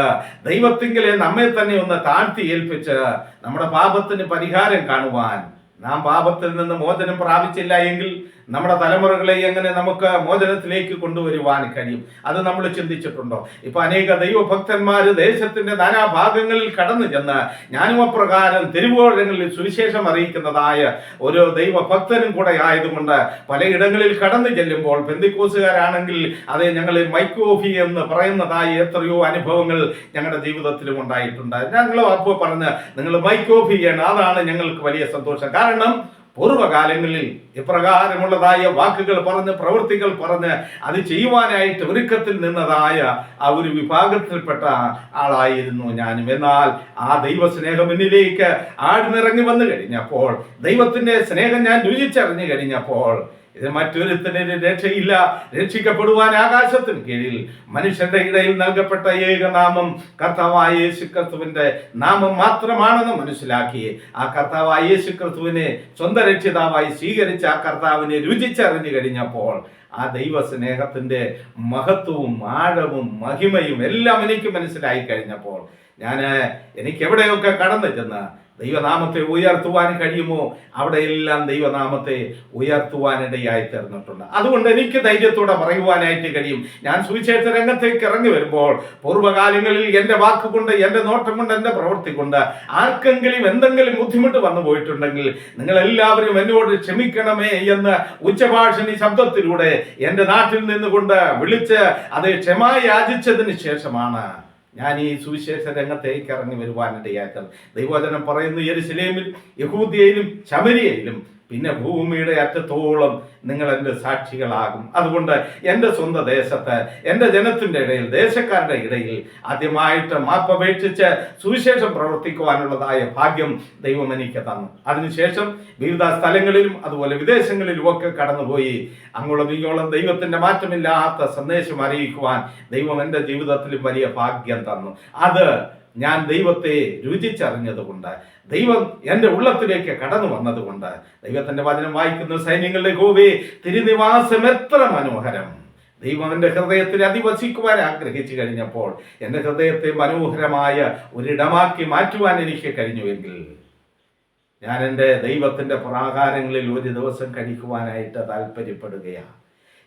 [SPEAKER 1] ദൈവത്തിങ്കിലെ നമ്മെ തന്നെ ഒന്ന് താഴ്ത്തി ഏൽപ്പിച്ച് നമ്മുടെ പാപത്തിന് പരിഹാരം കാണുവാൻ, നാം പാപത്തിൽ നിന്ന് മോചനം പ്രാപിച്ചില്ല എങ്കിൽ നമ്മുടെ തലമുറകളെ എങ്ങനെ നമുക്ക് മോചനത്തിലേക്ക് കൊണ്ടുവരുവാൻ കഴിയും? അത് നമ്മൾ ചിന്തിച്ചിട്ടുണ്ടോ? ഇപ്പൊ അനേക ദൈവഭക്തന്മാര് ദേശത്തിന്റെ നാനാഭാഗങ്ങളിൽ കടന്നു ചെന്ന് ഞാനും അപ്രകാരം തെരുവോരങ്ങളിൽ സുവിശേഷം അറിയിക്കുന്നതായ ഒരു ദൈവഭക്തനും കൂടെ ആയതുകൊണ്ട് പലയിടങ്ങളിൽ കടന്നു ചെല്ലുമ്പോൾ പെന്തിക്കോസുകാരാണെങ്കിൽ അതെ ഞങ്ങൾ മൈക്കോഫി എന്ന് പറയുന്നതായ എത്രയോ അനുഭവങ്ങൾ ഞങ്ങളുടെ ജീവിതത്തിലും ഉണ്ടായിട്ടുണ്ട്. ഞങ്ങൾ അപ്പോൾ പറഞ്ഞ് നിങ്ങൾ മൈക്കോഫി ചെയ്യണം, അതാണ് ഞങ്ങൾക്ക് വലിയ സന്തോഷം. കാരണം പൂർവ്വകാലങ്ങളിൽ ഇപ്രകാരമുള്ളതായ വാക്കുകൾ പറഞ്ഞ് പ്രവൃത്തികൾ പറഞ്ഞ് അത് ചെയ്യുവാനായിട്ട് ഒരുക്കത്തിൽ നിന്നതായ ആ ഒരു വിഭാഗത്തിൽപ്പെട്ട ആളായിരുന്നു ഞാനും. എന്നാൽ ആ ദൈവസ്നേഹം എന്നിലേക്ക് ആഴ്ന്നിറങ്ങി വന്നു കഴിഞ്ഞപ്പോൾ, ദൈവത്തിന്റെ സ്നേഹം ഞാൻ രുചിച്ചറിഞ്ഞു കഴിഞ്ഞപ്പോൾ, ഇത് മറ്റൊരുത്തിന് രക്ഷയില്ല, രക്ഷിക്കപ്പെടുവാൻ ആകാശത്തിന് കീഴിൽ മനുഷ്യരുടെ ഇടയിൽ നൽകപ്പെട്ട ഏകനാമം കർത്താവായ യേശു ക്രിസ്തുവിന്റെ നാമം മാത്രമാണെന്ന് മനസ്സിലാക്കി ആ കർത്താവായ യേശു ക്രിസ്തുവിനെ സ്വന്തം രക്ഷിതാവായി സ്വീകരിച്ച ആ കർത്താവിനെ രുചിച്ചറിഞ്ഞു കഴിഞ്ഞപ്പോൾ ആ ദൈവസ്നേഹത്തിന്റെ മഹത്വവും ആഴവും മഹിമയും എല്ലാം എനിക്ക് മനസ്സിലായി കഴിഞ്ഞപ്പോൾ എനിക്ക് എവിടെയൊക്കെ കടന്നു ചെന്ന് ദൈവനാമത്തെ ഉയർത്തുവാൻ കഴിയുമോ അവിടെയെല്ലാം ദൈവനാമത്തെ ഉയർത്തുവാനിടയായി തീർന്നിട്ടുണ്ട്. അതുകൊണ്ട് എനിക്ക് ധൈര്യത്തോടെ പറയുവാനായിട്ട് കഴിയും, ഞാൻ സുവിശേഷ രംഗത്തേക്ക് ഇറങ്ങി വരുമ്പോൾ പൂർവ്വകാലങ്ങളിൽ എൻ്റെ വാക്കുകൊണ്ട്, എൻ്റെ നോട്ടം കൊണ്ട്, എൻ്റെ പ്രവൃത്തി കൊണ്ട് ആർക്കെങ്കിലും എന്തെങ്കിലും ബുദ്ധിമുട്ട് വന്നു പോയിട്ടുണ്ടെങ്കിൽ നിങ്ങൾ എല്ലാവരും എന്നോട് ക്ഷമിക്കണമേ എന്ന് ഉച്ചഭാഷണി ശബ്ദത്തിലൂടെ എൻ്റെ നാട്ടിൽ നിന്നുകൊണ്ട് വിളിച്ച് അത് ക്ഷമ യാചിച്ചതിന് ശേഷമാണ് ഞാൻ ഈ സുവിശേഷ രംഗത്തേക്ക് ഇറങ്ങി വരുവാനിടയായത്. ദൈവവചനം പറയുന്നു, യെരുശലേമിൽ, യഹൂദ്യയിലും ശമരിയയിലും പിന്നെ ഭൂമിയുടെ അറ്റത്തോളം നിങ്ങൾ എൻ്റെ സാക്ഷികളാകും. അതുകൊണ്ട് എൻ്റെ സ്വന്തം ദേശത്ത്, എൻ്റെ ജനത്തിൻ്റെ ഇടയിൽ, ദേശക്കാരുടെ ഇടയിൽ ആദ്യമായിട്ട് മാപ്പപേക്ഷിച്ച് സുവിശേഷം പ്രവർത്തിക്കുവാനുള്ളതായ ഭാഗ്യം ദൈവം എനിക്ക് തന്നു. അതിനുശേഷം വിവിധ സ്ഥലങ്ങളിലും അതുപോലെ വിദേശങ്ങളിലും ഒക്കെ കടന്നുപോയി അങ്ങോളം ഇങ്ങോളം ദൈവത്തിൻ്റെ മാറ്റമില്ലാത്ത സന്ദേശം അറിയിക്കുവാൻ ദൈവം എൻ്റെ ജീവിതത്തിലും വലിയ ഭാഗ്യം തന്നു. അത് ഞാൻ ദൈവത്തെ രുചിച്ചറിഞ്ഞതുകൊണ്ട്, ദൈവം എൻ്റെ ഉള്ളത്തിലേക്ക് കടന്നു വന്നതുകൊണ്ട്, ദൈവത്തിന്റെ വചനം വായിക്കുന്ന സൈന്യങ്ങളുടെ യഹോവേ തിരുനിവാസം എത്ര മനോഹരം. ദൈവം എൻ്റെ ഹൃദയത്തിൽ അധിവസിക്കുവാൻ ആഗ്രഹിച്ചു കഴിഞ്ഞപ്പോൾ എൻ്റെ ഹൃദയത്തെ മനോഹരമായ ഒരിടമാക്കി മാറ്റുവാൻ എനിക്ക് കഴിഞ്ഞുവെങ്കിൽ ഞാൻ എൻ്റെ ദൈവത്തിന്റെ പ്രാകാരങ്ങളിൽ ഒരു ദിവസം കഴിക്കുവാനായിട്ട് താല്പര്യപ്പെടുകയാണ്.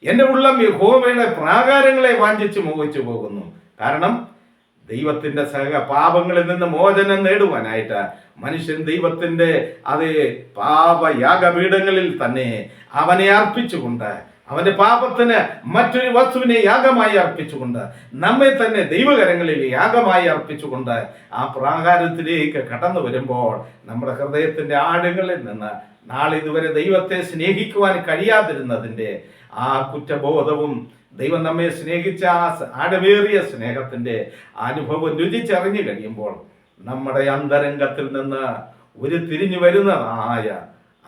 [SPEAKER 1] എൻ്റെ ഉള്ളം യഹോവയുടെ പ്രാകാരങ്ങളെ വാഞ്ചിച്ച് മോഹിച്ചു പോകുന്നു. കാരണം ദൈവത്തിന്റെ പാപങ്ങളിൽ നിന്ന് മോചനം നേടുവാനായിട്ട് മനുഷ്യൻ ദൈവത്തിന്റെ അതേ പാപയാഗപീഠങ്ങളിൽ തന്നെ അവനെ അർപ്പിച്ചുകൊണ്ട്, അവന്റെ പാപത്തിന് മറ്റൊരു വസ്തുവിനെ യാഗമായി അർപ്പിച്ചുകൊണ്ട്, നമ്മെ തന്നെ ദൈവകരങ്ങളിൽ യാഗമായി അർപ്പിച്ചുകൊണ്ട് ആ പ്രാകാരത്തിലേക്ക് കടന്നു വരുമ്പോൾ നമ്മുടെ ഹൃദയത്തിന്റെ ആഴങ്ങളിൽ നിന്ന് നാളെ ഇതുവരെ ദൈവത്തെ സ്നേഹിക്കുവാൻ കഴിയാതിരുന്നതിൻ്റെ ആ കുറ്റബോധവും ദൈവം നമ്മെ സ്നേഹിച്ച ആ ആഴമേറിയ സ്നേഹത്തിന്റെ അനുഭവം രുചിച്ചറിഞ്ഞു കഴിയുമ്പോൾ നമ്മുടെ അന്തരംഗത്തിൽ നിന്ന് ഒരു തിരിഞ്ഞു വരുന്നതായ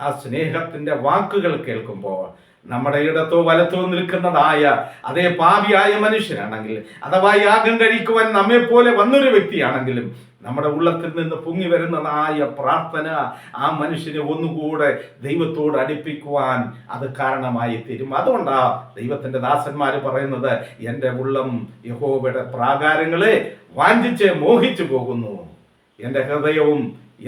[SPEAKER 1] ആ സ്നേഹത്തിന്റെ വാക്കുകൾ കേൾക്കുമ്പോൾ നമ്മുടെ ഇടത്തോ വലത്തോ നിൽക്കുന്നതായ അതേ പാപിയായ മനുഷ്യനാണെങ്കിൽ അഥവാ യാഗം കഴിക്കുവാൻ നമ്മെ പോലെ വന്നൊരു വ്യക്തിയാണെങ്കിലും നമ്മുടെ ഉള്ളത്തിൽ നിന്ന് പൊങ്ങി വരുന്നതായ പ്രാർത്ഥന ആ മനുഷ്യനെ ഒന്നുകൂടെ ദൈവത്തോട് അടുപ്പിക്കുവാൻ അത് കാരണമായി തീരും. അതുകൊണ്ടാ ദൈവത്തിന്റെ ദാസന്മാര് പറയുന്നത്, എൻ്റെ ഉള്ളം യഹോവയുടെ പ്രാകാരങ്ങളെ വാഞ്ചിച്ച് മോഹിച്ചു പോകുന്നു, എൻ്റെ ഹൃദയവും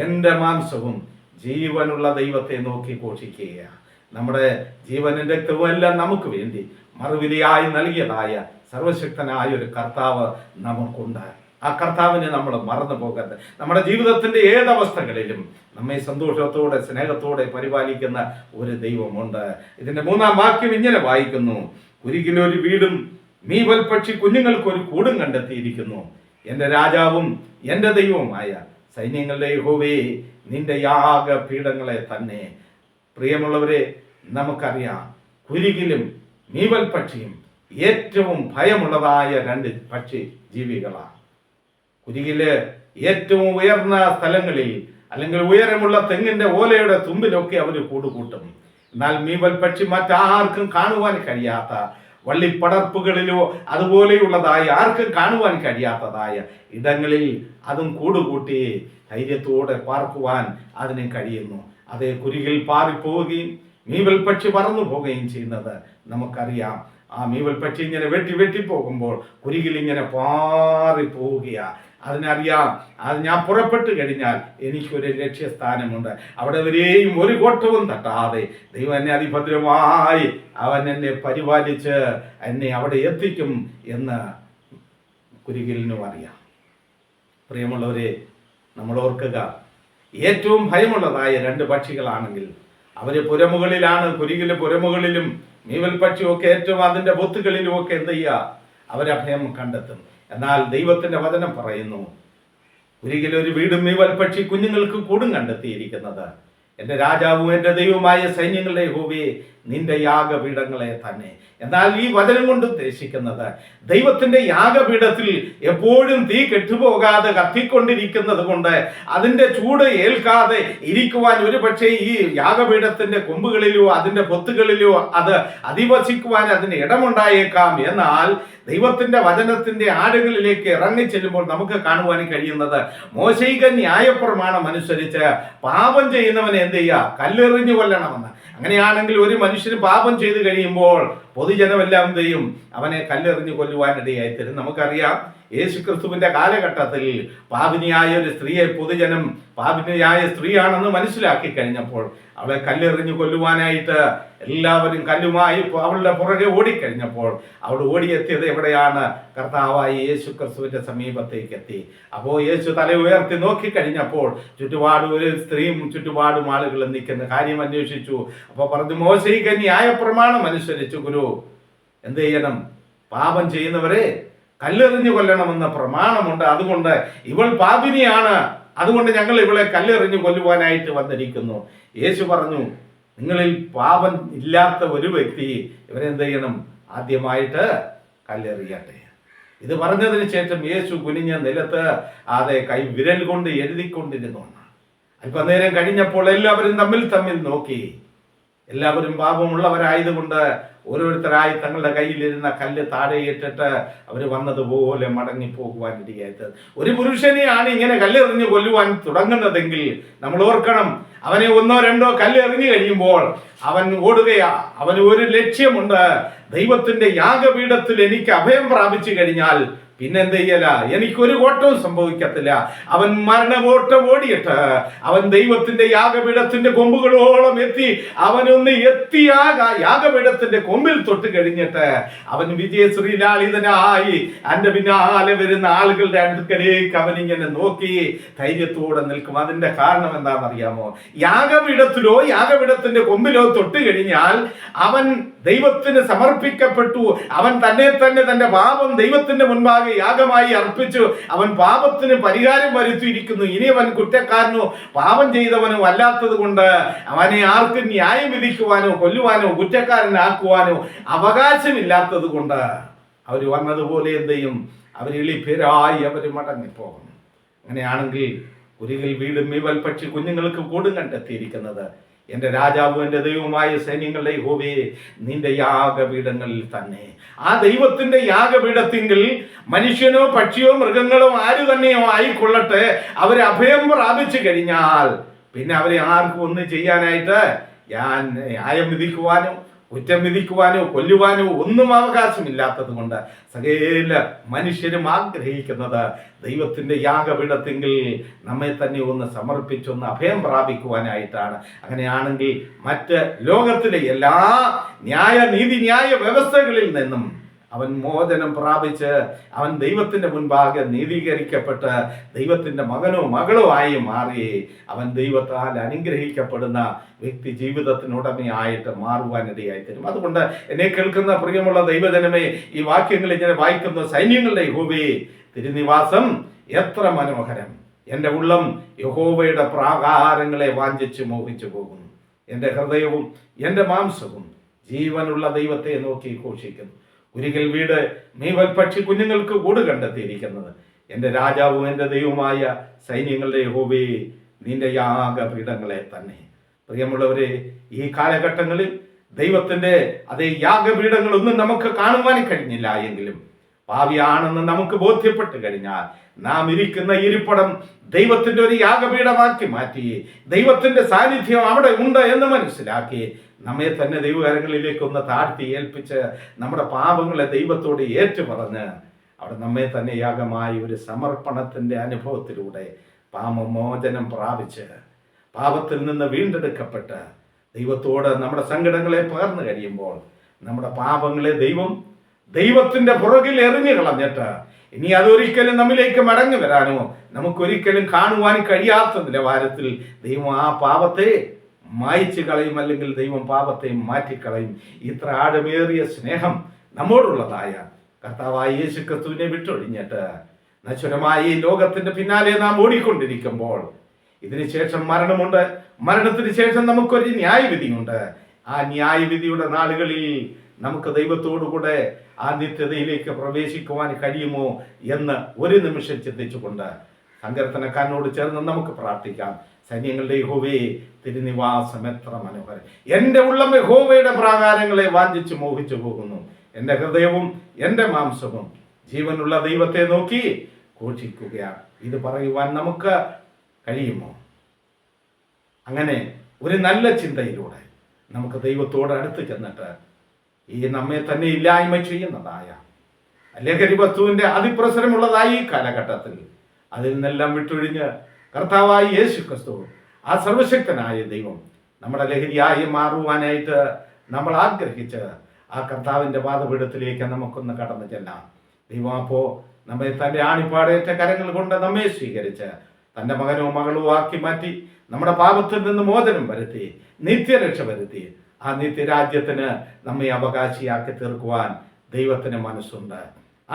[SPEAKER 1] എൻ്റെ മാംസവും ജീവനുള്ള ദൈവത്തെ നോക്കി ഘോഷിക്കുക. നമ്മുടെ ജീവനും രക്തവും എല്ലാം നമുക്ക് വേണ്ടി മറുവിലയായി നൽകിയതായ സർവശക്തനായ ഒരു കർത്താവ് നമുക്കുണ്ട്. ആ കർത്താവിനെ നമ്മൾ മറന്നു പോകരുത്. നമ്മുടെ ജീവിതത്തിന്റെ ഏതവസ്ഥകളിലും നമ്മെ സന്തോഷത്തോടെ സ്നേഹത്തോടെ പരിപാലിക്കുന്ന ഒരു ദൈവമുണ്ട്. ഇതിന്റെ 3-ാം വാക്യം ഇങ്ങനെ വായിക്കുന്നു, ഒരിക്കലൊരു വീടും മീവൽ പക്ഷി കുഞ്ഞുങ്ങൾക്കൊരു കൂടും കണ്ടെത്തിയിരിക്കുന്നു. എൻ്റെ രാജാവും എൻ്റെ ദൈവവുമായ സൈന്യങ്ങളുടെ യഹോവേ, നിന്റെ യാഗപീഠങ്ങളെ തന്നെ. പ്രിയമുള്ളവരെ, നമുക്കറിയാം കുരികിലും മീവൽ പക്ഷിയും ഏറ്റവും ഭയമുള്ളതായ 2 പക്ഷി ജീവികളാണ്. കുരികില് ഏറ്റവും ഉയർന്ന സ്ഥലങ്ങളിൽ അല്ലെങ്കിൽ ഉയരമുള്ള തെങ്ങിന്റെ ഓലയുടെ തുമ്പിലൊക്കെ അവർ കൂടുകൂട്ടും. എന്നാൽ മീവൽ പക്ഷി മറ്റാർക്കും കാണുവാൻ കഴിയാത്ത വള്ളിപ്പടർപ്പുകളിലോ അതുപോലെയുള്ളതായ ആർക്കും കാണുവാൻ കഴിയാത്തതായ ഇടങ്ങളിൽ അതും കൂടുകൂട്ടി ധൈര്യത്തോടെ പാർക്കുവാൻ അതിന് കഴിയുന്നു. അതേ കുരികിൽ പാറിപ്പോവുകയും മീവൽ പക്ഷി പറന്നു പോവുകയും ചെയ്യുന്നത് നമുക്കറിയാം. ആ മീവൽ പക്ഷി ഇങ്ങനെ വെട്ടി പോകുമ്പോൾ കുരികിൽ ഇങ്ങനെ പാറിപ്പോവുകയാ. അതിനറിയാം, അത് ഞാൻ പുറപ്പെട്ടു കഴിഞ്ഞാൽ എനിക്കൊരു ലക്ഷ്യസ്ഥാനമുണ്ട്, അവിടെ വരെയും ഒരു കോട്ടവും തട്ടാതെ ദൈവം എന്നെ അതിഭദ്രമായി അവൻ എന്നെ പരിപാലിച്ച് എന്നെ അവിടെ എത്തിക്കും എന്ന് കുരികിലിനും അറിയാം. പ്രിയമുള്ളവരെ, നമ്മൾ ഓർക്കുക, ഏറ്റവും ഭയമുള്ളതായ രണ്ട് പക്ഷികളാണെങ്കിൽ അവര് പുരമുകളിലാണ്. കുരികില് പുരമുകളിലും മീവൽ പക്ഷിയൊക്കെ ഏറ്റവും അതിൻ്റെ പൊത്തുകളിലും ഒക്കെ എന്ത് ചെയ്യുക, അവരഭയം കണ്ടെത്തും. എന്നാൽ ദൈവത്തിന്റെ വചനം പറയുന്നു, കുരികിലൊരു വീടും മീവൽ പക്ഷി കുഞ്ഞുങ്ങൾക്ക് കൂടും കണ്ടെത്തിയിരിക്കുന്നത് എൻ്റെ രാജാവും എൻ്റെ ദൈവമായ സൈന്യങ്ങളുടെ യഹോവേ നിന്റെ യാഗപീഠങ്ങളെ തന്നെ. എന്നാൽ ഈ വചനം കൊണ്ട് ഉദ്ദേശിക്കുന്നത് ദൈവത്തിന്റെ യാഗപീഠത്തിൽ എപ്പോഴും തീ കെട്ടുപോകാതെ കത്തിക്കൊണ്ടിരിക്കുന്നത് കൊണ്ട് അതിൻ്റെ ചൂട് ഏൽക്കാതെ ഇരിക്കുവാൻ ഒരു പക്ഷേ ഈ യാഗപീഠത്തിന്റെ കൊമ്പുകളിലോ അതിൻ്റെ പൊത്തുകളിലോ അത് അധിവസിക്കുവാൻ അതിന് ഇടമുണ്ടായേക്കാം. എന്നാൽ ദൈവത്തിന്റെ വചനത്തിന്റെ ആഴങ്ങളിലേക്ക് ഇറങ്ങിച്ചെല്ലുമ്പോൾ നമുക്ക് കാണുവാൻ കഴിയുന്നത് മോശൈക ന്യായപ്രമാണം അനുസരിച്ച് പാപം ചെയ്യുന്നവനെ എന്ത് ചെയ്യുക, കല്ലെറിഞ്ഞു കൊല്ലണമെന്ന്. അങ്ങനെയാണെങ്കിൽ ഒരു മനുഷ്യന് പാപം ചെയ്തു കഴിയുമ്പോൾ പൊതുജനമെല്ലാം എന്ത് ചെയ്യും, അവനെ കല്ലെറിഞ്ഞു കൊല്ലുവാനിടയായി തരും. നമുക്കറിയാം, യേശുക്രിസ്തുവിന്റെ കാലഘട്ടത്തിൽ പാപിനിയായ ഒരു സ്ത്രീയെ പൊതുജനം പാപിനിയായ സ്ത്രീയാണെന്ന് മനസ്സിലാക്കി കഴിഞ്ഞപ്പോൾ അവളെ കല്ലെറിഞ്ഞു കൊല്ലുവാനായിട്ട് എല്ലാവരും കല്ലുമായി അവളുടെ പുറകെ ഓടിക്കഴിഞ്ഞപ്പോൾ അവൾ ഓടിയെത്തിയത് എവിടെയാണ്? കർത്താവായ യേശു ക്രിസ്തുവിന്റെ സമീപത്തേക്ക് എത്തി. അപ്പോൾ യേശു തല ഉയർത്തി നോക്കിക്കഴിഞ്ഞപ്പോൾ ചുറ്റുപാടും ഒരു സ്ത്രീയും ചുറ്റുപാടും ആളുകളും നിൽക്കുന്ന കാര്യം അന്വേഷിച്ചു. അപ്പോൾ പറഞ്ഞു, മോശൈക ന്യായപ്രമാണം അനുസരിച്ച് ഗുരു എന്ത് ചെയ്യണം? പാപം ചെയ്യുന്നവരെ കല്ലെറിഞ്ഞു കൊല്ലണമെന്ന പ്രമാണമുണ്ട്. അതുകൊണ്ട് ഇവൾ പാപിനിയാണ്, അതുകൊണ്ട് ഞങ്ങൾ ഇവളെ കല്ലെറിഞ്ഞു കൊല്ലുവാനായിട്ട് വന്നിരിക്കുന്നു. യേശു പറഞ്ഞു, നിങ്ങളിൽ പാപം ഇല്ലാത്ത ഒരു വ്യക്തി ഇവരെന്ത് ചെയ്യണം? ആദ്യമായിട്ട് കല്ലെറിയട്ടെ. ഇത് പറഞ്ഞതിന് ശേഷം യേശു കുനിഞ്ഞ നിലത്ത് അതെ കൈ വിരൽ കൊണ്ട് എഴുതിക്കൊണ്ടിരുന്നു. അല്പനേരം കഴിഞ്ഞപ്പോൾ എല്ലാവരും തമ്മിൽ നോക്കി. എല്ലാവരും പാപമുള്ളവരായതുകൊണ്ട് ഓരോരുത്തരായി തങ്ങളുടെ കയ്യിലിരുന്ന കല്ല് താഴെയിട്ടിട്ട് അവർ വന്നതുപോലെ മടങ്ങിപ്പോകുവാൻ ഇടയായത്. ഒരു പുരുഷനെയാണ് ഇങ്ങനെ കല്ലെറിഞ്ഞ് കൊല്ലുവാൻ തുടങ്ങുന്നതെങ്കിൽ നമ്മൾ ഓർക്കണം, അവനെ ഒന്നോ രണ്ടോ കല്ലെറിഞ്ഞു കഴിയുമ്പോൾ അവൻ ഓടുകയാ. അവന് ഒരു ലക്ഷ്യമുണ്ട്, ദൈവത്തിന്റെ യാഗപീഠത്തിൽ എനിക്ക് അഭയം പ്രാപിച്ചു കഴിഞ്ഞാൽ പിന്നെന്ത് ചെയ്യല, എനിക്കൊരു കോട്ടവും സംഭവിക്കത്തില്ല. അവൻ മരണവോട്ടം ഓടിയിട്ട് അവൻ ദൈവത്തിന്റെ യാഗപീഠത്തിന്റെ കൊമ്പുകളോളം എത്തി. അവനൊന്ന് യാഗപീഠത്തിന്റെ കൊമ്പിൽ തൊട്ട് കഴിഞ്ഞിട്ട് അവൻ വിജയശ്രീലാളിതനായി എൻ്റെ പിന്നാലെ വരുന്ന ആളുകളുടെ അടുക്കലേക്ക് അവനിങ്ങനെ നോക്കി ധൈര്യത്തോടെ നിൽക്കും. അതിന്റെ കാരണം എന്താണെന്നറിയാമോ? യാഗപീഠത്തിന്റെ കൊമ്പിലോ തൊട്ട് കഴിഞ്ഞാൽ അവൻ ദൈവത്തിന് സമർപ്പിക്കപ്പെട്ടു. അവൻ തന്നെ തന്റെ പാപം ദൈവത്തിന്റെ മുൻപാകെ യാഗമായി അർപ്പിച്ചു. അവൻ പാപത്തിന് പരിഹാരം വരുത്തിയിരിക്കുന്നു. ഇനി അവൻ കുറ്റക്കാരനോ പാപം ചെയ്തവനോ അല്ലാത്തത് കൊണ്ട് അവനെ ആർക്കും ന്യായം വിധിക്കുവാനോ കൊല്ലുവാനോ കുറ്റക്കാരനാക്കുവാനോ അവകാശമില്ലാത്തത് കൊണ്ട് അവർ വന്നതുപോലെ എന്ത് ചെയ്യും? അവർ എളിപ്പേരായി അവർ മടങ്ങിപ്പോകും. അങ്ങനെയാണെങ്കിൽ കുരികിൽ വീടും മീവൽ പക്ഷി കുഞ്ഞുങ്ങൾക്ക് കൂടും കണ്ടെത്തിയിരിക്കുന്നത് എൻ്റെ രാജാവും എൻ്റെ ദൈവമായ സൈന്യങ്ങളുടെ യഹോവേ നിന്റെ യാഗപീഠങ്ങളിൽ തന്നെ. ആ ദൈവത്തിന്റെ യാഗപീഠത്തിങ്കിൽ മനുഷ്യനോ പക്ഷിയോ മൃഗങ്ങളോ ആര് തന്നെയോ ആയിക്കൊള്ളട്ടെ, അവരെ അഭയം പ്രാപിച്ചു കഴിഞ്ഞാൽ പിന്നെ അവരെ ആർക്കും ഒന്നും ചെയ്യാനായിട്ട് ന്യായം വിധിക്കുവാനോ കുറ്റം വിധിക്കുവാനോ കൊല്ലുവാനോ ഒന്നും അവകാശമില്ലാത്തത് കൊണ്ട് സകല മനുഷ്യരും ആഗ്രഹിക്കുന്നത് ദൈവത്തിന്റെ യാഗപീഠത്തിങ്കിൽ നമ്മെ തന്നെ ഒന്ന് സമർപ്പിച്ചൊന്ന് അഭയം പ്രാപിക്കുവാനായിട്ടാണ്. അങ്ങനെയാണെങ്കിൽ മറ്റ് ലോകത്തിലെ എല്ലാ നീതിന്യായ വ്യവസ്ഥകളിൽ നിന്നും അവൻ മോചനം പ്രാപിച്ച് അവൻ ദൈവത്തിന്റെ മുൻപാകെ നീതീകരിക്കപ്പെട്ട് ദൈവത്തിന്റെ മകനോ മകളോ ആയി മാറി അവൻ ദൈവത്താൽ അനുഗ്രഹിക്കപ്പെടുന്ന വ്യക്തി ജീവിതത്തിനുടമയായിട്ട് മാറുവാനിടയായി തരും. അതുകൊണ്ട് എന്നെ കേൾക്കുന്ന പ്രിയമുള്ള ദൈവജനമേ, ഈ വാക്യങ്ങൾ ഇങ്ങനെ വായിക്കുന്ന സൈന്യങ്ങളുടെ യഹോവേ തിരുനിവാസം എത്ര മനോഹരം! എൻ്റെ ഉള്ളം യഹോവയുടെ പ്രാകാരങ്ങളെ വാഞ്ചിച്ച് മോഹിച്ചു പോകുന്നു. എൻ്റെ ഹൃദയവും എൻ്റെ മാംസവും ജീവനുള്ള ദൈവത്തെ നോക്കി ഘോഷിക്കുന്നു. കുരികിൽ വീട് മീവൽ പക്ഷി കുഞ്ഞുങ്ങൾക്ക് കൂട് കണ്ടെത്തിയിരിക്കുന്നത് എൻ്റെ രാജാവും എൻ്റെ ദൈവമായ സൈന്യങ്ങളുടെ യഹോവേ നിന്റെ യാഗപീഠങ്ങളെ തന്നെ. പ്രിയമുള്ളവരെ, ഈ കാലഘട്ടങ്ങളിൽ ദൈവത്തിൻ്റെ അതേ യാഗപീഠങ്ങളൊന്നും നമുക്ക് കാണുവാൻ കഴിഞ്ഞില്ല എങ്കിലും പാപിയാണെന്ന് നമുക്ക് ബോധ്യപ്പെട്ട് കഴിഞ്ഞാൽ നാം ഇരിക്കുന്ന ഇരിപ്പിടം ദൈവത്തിൻ്റെ ഒരു യാഗപീഠമാക്കി മാറ്റി ദൈവത്തിൻ്റെ സാന്നിധ്യം അവിടെ ഉണ്ട് എന്ന് മനസ്സിലാക്കി നമ്മെ തന്നെ ദൈവകരങ്ങളിലേക്ക് ഒന്ന് താഴ്ത്തി ഏൽപ്പിച്ച് നമ്മുടെ പാപങ്ങളെ ദൈവത്തോട് ഏറ്റുപറഞ്ഞ് അവിടെ നമ്മെ തന്നെ യാഗമായി ഒരു സമർപ്പണത്തിൻ്റെ അനുഭവത്തിലൂടെ പാപമോചനം പ്രാപിച്ച് പാപത്തിൽ നിന്ന് വീണ്ടെടുക്കപ്പെട്ട് ദൈവത്തോട് നമ്മുടെ സങ്കടങ്ങളെ പകർന്നു കഴിയുമ്പോൾ നമ്മുടെ പാപങ്ങളെ ദൈവത്തിൻ്റെ പുറകിൽ എറിഞ്ഞു കളഞ്ഞിട്ട് ഇനി അതൊരിക്കലും നമ്മിലേക്ക് മടങ്ങി വരാനോ നമുക്കൊരിക്കലും കാണുവാൻ കഴിയാത്ത നിലവാരത്തിൽ ദൈവം ആ പാപത്തെ മായ്ച്ചു കളയും, അല്ലെങ്കിൽ ദൈവം പാപത്തെ മാറ്റിക്കളയും. ഇത്ര ആഴമേറിയ സ്നേഹം നമ്മോടുള്ളതായ കർത്താവായ യേശു ക്രിസ്തുവിനെ വിട്ടൊഴിഞ്ഞിട്ട് നശ്വരമായ ഈ ലോകത്തിന്റെ പിന്നാലെ നാം ഓടിക്കൊണ്ടിരിക്കുമ്പോൾ ഇതിനുശേഷം മരണമുണ്ട്, മരണത്തിന് ശേഷം നമുക്കൊരു ന്യായവിധിയുണ്ട്. ആ ന്യായവിധിയുടെ നാളുകളിൽ നമുക്ക് ദൈവത്തോടുകൂടെ ആ നിത്യതയിലേക്ക് പ്രവേശിക്കുവാൻ കഴിയുമോ എന്ന് ഒരു നിമിഷം ചിന്തിച്ചുകൊണ്ട് സങ്കീർത്തനക്കാരനോട് ചേർന്ന് നമുക്ക് പ്രാർത്ഥിക്കാം. സൈന്യങ്ങളുടെ യഹോവേ, തിരുനിവാസം എത്ര മനോഹരം! എൻ്റെ ഉള്ളം യഹോവയുടെ പ്രാകാരങ്ങളെ വാഞ്ചിച്ച് മോഹിച്ചു പോകുന്നു. എൻ്റെ ഹൃദയവും എൻ്റെ മാംസവും ജീവനുള്ള ദൈവത്തെ നോക്കി ഘോഷിക്കുകയാണ്. ഇത് പറയുവാൻ നമുക്ക് കഴിയുമോ? അങ്ങനെ ഒരു നല്ല ചിന്തയിലൂടെ നമുക്ക് ദൈവത്തോട് അടുത്ത് ചെന്നിട്ട് ഈ നമ്മെ തന്നെ ഇല്ലായ്മ ചെയ്യുന്നതായ ലഹരി വസ്തുവിൻ്റെ അതിപ്രസരമുള്ളതായ ഈ കാലഘട്ടത്തിൽ അതിൽ നിന്നെല്ലാം വിട്ടൊഴിഞ്ഞ് കർത്താവായ യേശു ക്രിസ്തു, ആ സർവശക്തനായ ദൈവം നമ്മുടെ ലഹരിയായി മാറുവാനായിട്ട് നമ്മൾ ആഗ്രഹിച്ച് ആ കർത്താവിൻ്റെ പാദപീഠത്തിലേക്ക് നമുക്കൊന്ന് കടന്നു ചെല്ലാം. ദൈവം അപ്പോൾ നമ്മെ തൻ്റെ ആണിപ്പാടേറ്റ കരങ്ങൾ കൊണ്ട് നമ്മെ സ്വീകരിച്ച് തൻ്റെ മകനോ മകളോ ആക്കി മാറ്റി നമ്മുടെ പാപത്തിൽ നിന്ന് മോചനം വരുത്തി നിത്യരക്ഷ വരുത്തി ആ നിത്യരാജ്യത്തിന് നമ്മെ അവകാശിയാക്കി തീർക്കുവാൻ ദൈവത്തിന് മനസ്സുണ്ട്.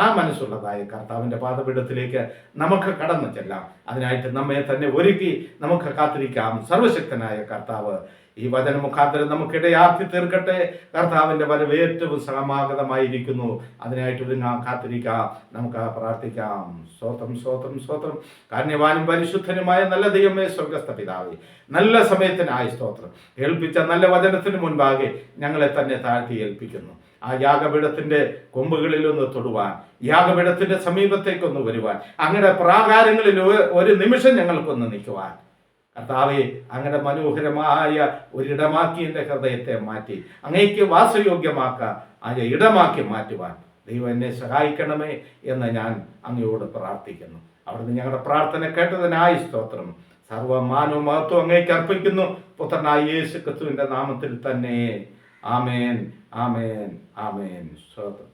[SPEAKER 1] ആ മനസ്സുള്ളതായ കർത്താവിൻ്റെ പാദപീഠത്തിലേക്ക് നമുക്ക് കടന്നു ചെല്ലാം. അതിനായിട്ട് നമ്മെ തന്നെ ഒരുക്കി നമുക്ക് കാത്തിരിക്കാം. സർവശക്തനായ കർത്താവ് ഈ വചന മുഖാന്തരം നമുക്കിടയാക്കി തീർക്കട്ടെ. കർത്താവിൻ്റെ വരവ് ഏറ്റവും സമാഗതമായിരിക്കുന്നു. അതിനായിട്ട് ഒരുങ്ങാം, കാത്തിരിക്കാം, നമുക്ക് പ്രാർത്ഥിക്കാം. സ്തോത്രം, സ്തോത്രം, സ്തോത്രം. കാരുണ്യവാനും പരിശുദ്ധനുമായ നല്ല ദൈവമേ, സ്വർഗസ്ഥ പിതാവേ, നല്ല സമയത്തിനായി സ്തോത്രം. ഏൽപ്പിച്ച നല്ല വചനത്തിന് മുൻപാകെ ഞങ്ങളെ തന്നെ താഴ്ത്തി ഏൽപ്പിക്കുന്നു. ആ യാഗപീഠത്തിൻ്റെ കൊമ്പുകളിലൊന്ന് തൊടുവാൻ, യാഗപീഠത്തിൻ്റെ സമീപത്തേക്കൊന്ന് വരുവാൻ, അങ്ങയുടെ പ്രാകാരങ്ങളിൽ ഒരു നിമിഷം ഞങ്ങൾക്കൊന്ന് നിൽക്കുവാൻ കർത്താവെ, അങ്ങയുടെ മനോഹരമായ ഒരിടമാക്കി എൻ്റെ ഹൃദയത്തെ മാറ്റി അങ്ങേക്ക് വാസയോഗ്യമാക്കുക, ആ ഇടമാക്കി മാറ്റുവാൻ ദൈവം എന്നെ സഹായിക്കണമേ എന്ന് ഞാൻ അങ്ങയോട് പ്രാർത്ഥിക്കുന്നു. അവിടുന്ന് ഞങ്ങളുടെ പ്രാർത്ഥന കേട്ടതിനായി സ്തോത്രം. സർവമാനവും മഹത്വം അങ്ങേക്ക് അർപ്പിക്കുന്നു. പുത്രനായ യേശു ക്രിസ്തുവിൻ്റെ നാമത്തിൽ തന്നെ. ആമേൻ, ആമേൻ, ആമേൻ. സ്തോത്രം.